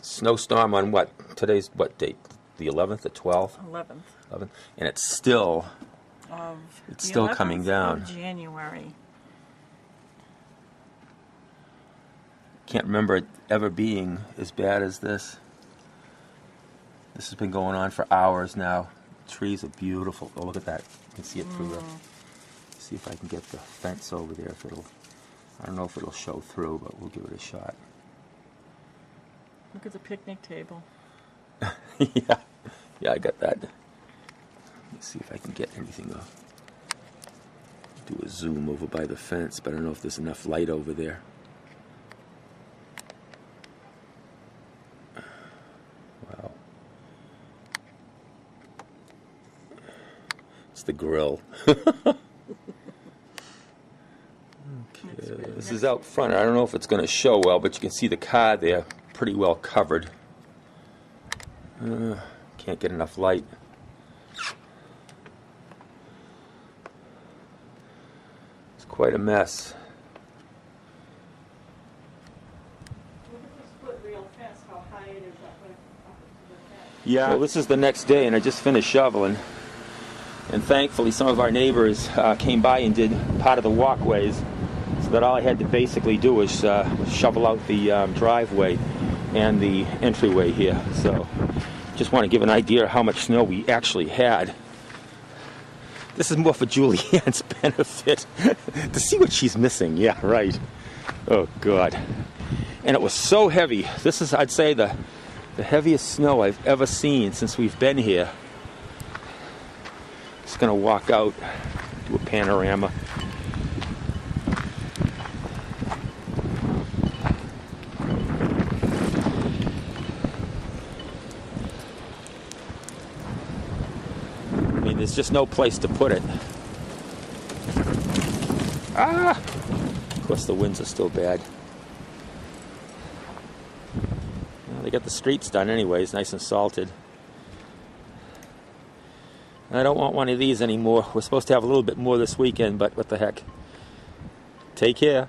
Snowstorm on what? Today's what date? The 11th, the 12th? 11th. And it's still of coming down. Of January. Can't remember it ever being as bad as this. This has been going on for hours now. Trees are beautiful. Oh, look at that. You can see it through the... See if I can get the fence over there. If it'll... I don't know if it'll show through, but we'll give it a shot. Look at the picnic table. Yeah, I got that. Let's see if I can get anything up. Do a zoom over by the fence, but I don't know if there's enough light over there. Wow. It's the grill. This is out front. I don't know if it's going to show well, but you can see the car there pretty well covered. Can't get enough light. It's quite a mess. Look at this foot-rail fence, how high it is up to the fence. Yeah. Well, this is the next day, and I just finished shoveling. And thankfully, some of our neighbors came by and did part of the walkways, so that all I had to basically do was shovel out the driveway and the entryway here. So, just want to give an idea of how much snow we actually had. This is more for Julianne's benefit, to see what she's missing. Yeah, right. Oh, God. And it was so heavy. This is, I'd say, the heaviest snow I've ever seen since we've been here. Just going to walk out, do a panorama. I mean, there's just no place to put it. Ah! Of course, the winds are still bad. Well, they got the streets done anyways, nice and salted. I don't want one of these anymore. We're supposed to have a little bit more this weekend, but what the heck. Take care.